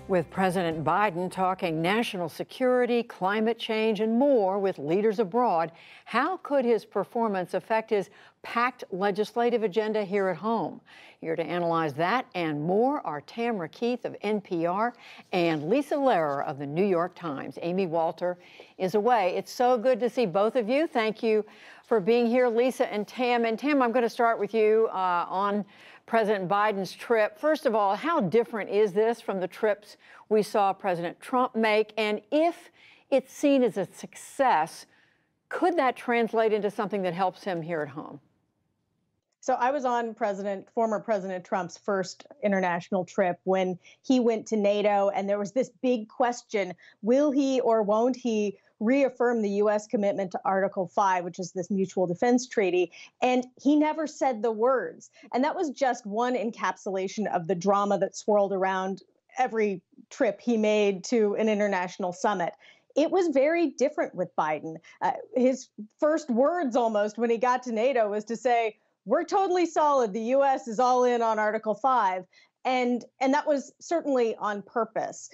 With President Biden talking national security, climate change, and more with leaders abroad, how could his performance affect his packed legislative agenda here at home? Here to analyze that and more are Tamara Keith of NPR and Lisa Lehrer of the New York Times. Amy Walter is away. It's so good to see both of you. Thank you for being here, Lisa and Tam. And Tam, I'm going to start with you on President Biden's trip. First of all, how different is this from the trips we saw President Trump make? And if it's seen as a success, could that translate into something that helps him here at home? So I was on former President Trump's first international trip when he went to NATO, and there was this big question: will he or won't he reaffirm the U.S. commitment to Article 5, which is this mutual defense treaty? And he never said the words. And that was just one encapsulation of the drama that swirled around every trip he made to an international summit. It was very different with Biden. His first words almost when he got to NATO was to say, "We're totally solid. The U.S. is all in on Article 5. And that was certainly on purpose.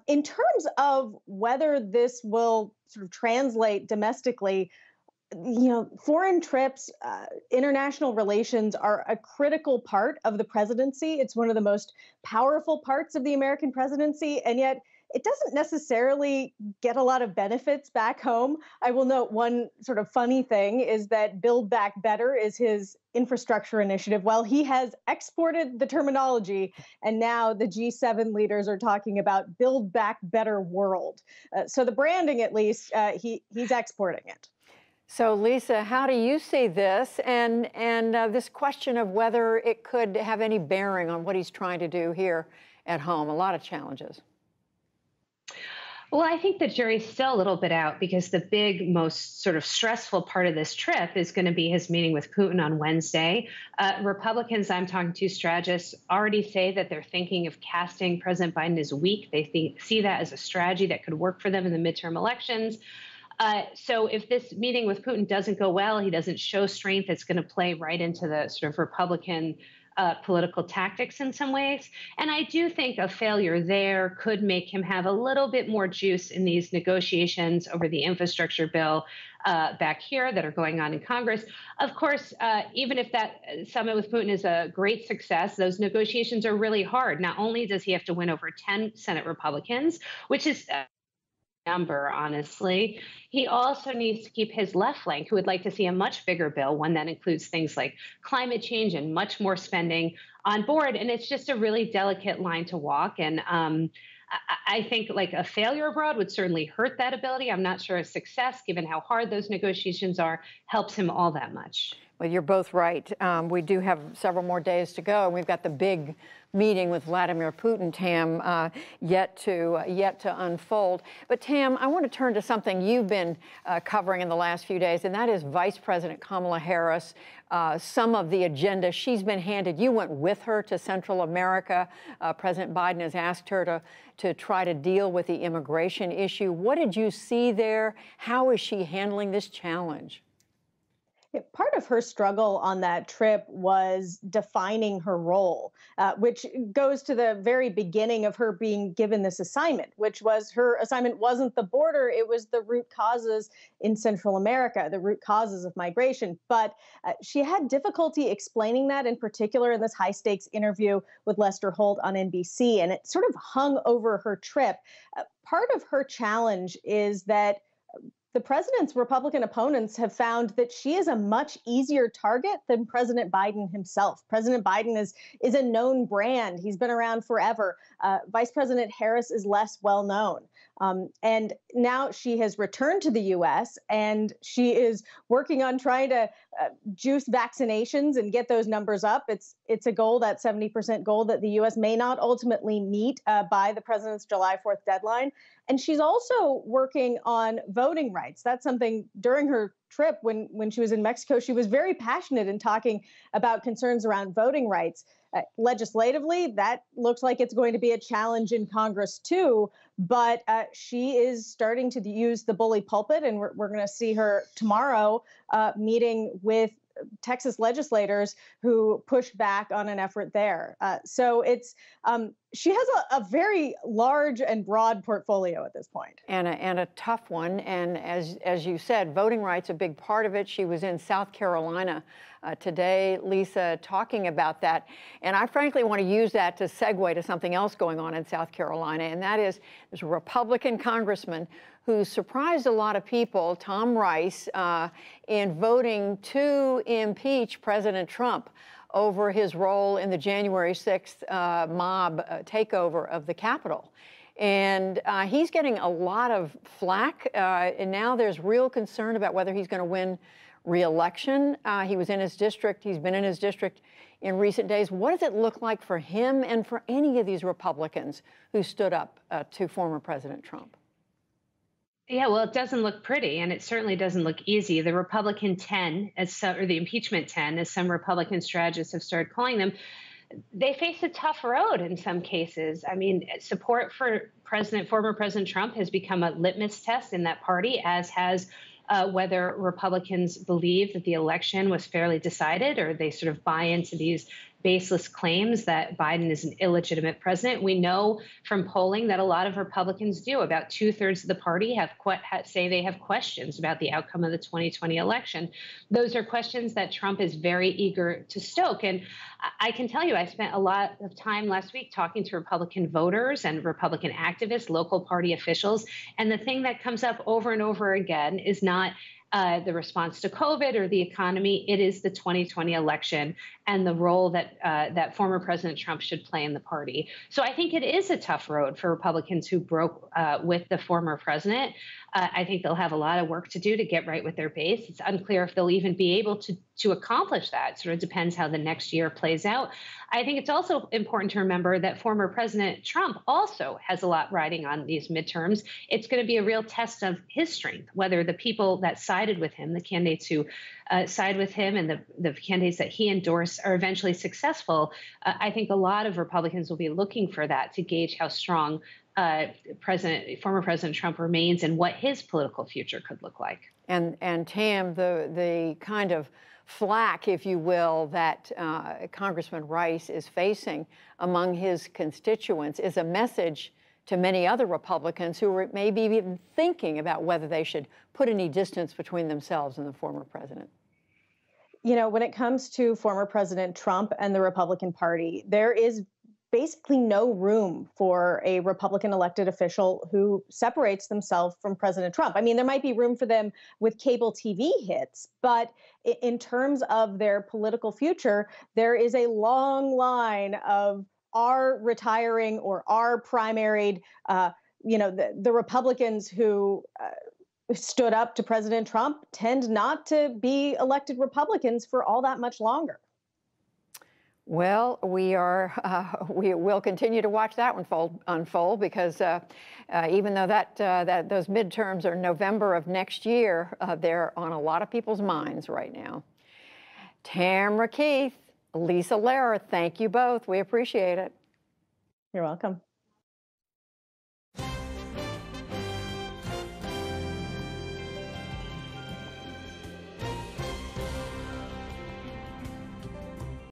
In terms of whether this will sort of translate domestically, foreign trips, international relations are a critical part of the presidency. It's one of the most powerful parts of the American presidency, and yet it doesn't necessarily get a lot of benefits back home. I will note one sort of funny thing is that Build Back Better is his infrastructure initiative. Well, he has exported the terminology, and now the G7 leaders are talking about Build Back Better World. So the branding, at least, he's exporting it. So, Lisa, how do you see this and this question of whether it could have any bearing on what he's trying to do here at home? A lot of challenges. Well, I think the jury's still a little bit out because the big, most sort of stressful part of this trip is going to be his meeting with Putin on Wednesday. Republicans I'm talking to, strategists, already say that they're thinking of casting President Biden as weak. They see that as a strategy that could work for them in the midterm elections. So if this meeting with Putin doesn't go well, he doesn't show strength, it's going to play right into the sort of Republican political tactics in some ways. And I do think a failure there could make him have a little bit more juice in these negotiations over the infrastructure bill back here that are going on in Congress. Of course, even if that summit with Putin is a great success, those negotiations are really hard. Not only does he have to win over 10 Senate Republicans, which is number, honestly. He also needs to keep his left flank, who would like to see a much bigger bill, one that includes things like climate change and much more spending, on board. And it's just a really delicate line to walk. And I think like a failure abroad would certainly hurt that ability. I'm not sure a success, given how hard those negotiations are, helps him all that much. Well, you're both right. We do have several more days to go, and we've got the big meeting with Vladimir Putin, Tam, yet to unfold. But Tam, I want to turn to something you've been covering in the last few days, and that is Vice President Kamala Harris. Some of the agenda she's been handed. You went with her to Central America. President Biden has asked her to try to deal with the immigration issue. What did you see there? How is she handling this challenge? Part of her struggle on that trip was defining her role, which goes to the very beginning of her being given this assignment, which was her assignment wasn't the border, it was the root causes in Central America, the root causes of migration. But she had difficulty explaining that, in particular in this high stakes interview with Lester Holt on NBC, and it sort of hung over her trip. Part of her challenge is that the president's Republican opponents have found that she is a much easier target than President Biden himself. President Biden is a known brand. He's been around forever. Vice President Harris is less well known. And now she has returned to the U.S. and she is working on trying to juice vaccinations and get those numbers up. It's a goal, that 70% goal that the U.S. may not ultimately meet by the president's July 4th deadline. And she's also working on voting rights. That's something during her trip when she was in Mexico, she was very passionate in talking about concerns around voting rights. Legislatively, that looks like it's going to be a challenge in Congress, too. But she is starting to use the bully pulpit, and we're going to see her tomorrow meeting with Texas legislators who push back on an effort there. So it's she has a very large and broad portfolio at this point. And a tough one. And as you said, voting rights a big part of it. She was in South Carolina today, Lisa, talking about that. And I frankly want to use that to segue to something else going on in South Carolina, and that is there's a Republican congressman who surprised a lot of people, Tom Rice, in voting to impeach President Trump over his role in the January 6th mob takeover of the Capitol. And he's getting a lot of flack, and now there's real concern about whether he's going to win re-election. He was in his district. He's been in his district in recent days. What does it look like for him and for any of these Republicans who stood up to former President Trump? Yeah, well, it doesn't look pretty, and it certainly doesn't look easy. The Republican 10, or the impeachment 10, as some Republican strategists have started calling them, they face a tough road in some cases. I mean, support for former President Trump has become a litmus test in that party, as has whether Republicans believe that the election was fairly decided, or they sort of buy into these baseless claims that Biden is an illegitimate president. We know from polling that a lot of Republicans do. About 2/3 of the party say they have questions about the outcome of the 2020 election. Those are questions that Trump is very eager to stoke. And I can tell you, I spent a lot of time last week talking to Republican voters and Republican activists, local party officials. And the thing that comes up over and over again is not the response to COVID or the economy. It is the 2020 election and the role that that former President Trump should play in the party. So I think it is a tough road for Republicans who broke with the former president. I think they'll have a lot of work to do to get right with their base. It's unclear if they'll even be able to accomplish that. It sort of depends how the next year plays out. I think it's also important to remember that former President Trump also has a lot riding on these midterms. It's going to be a real test of his strength, whether the people that sided with him, the candidates who side with him, and the candidates that he endorsed are eventually successful. I think a lot of Republicans will be looking for that to gauge how strong former President Trump remains and what his political future could look like. And Tam, the kind of flack, if you will, that Congressman Rice is facing among his constituents is a message to many other Republicans who are maybe even thinking about whether they should put any distance between themselves and the former president. You know, when it comes to former President Trump and the Republican Party, there is basically no room for a Republican elected official who separates themselves from President Trump. I mean, there might be room for them with cable TV hits, but in terms of their political future, there is a long line of are retiring or are primaried, the Republicans who stood up to President Trump tend not to be elected Republicans for all that much longer. Well, we will continue to watch that one unfold because even though that those midterms are November of next year, they're on a lot of people's minds right now. Tamara Keith, Lisa Lehrer, thank you both. We appreciate it. You're welcome.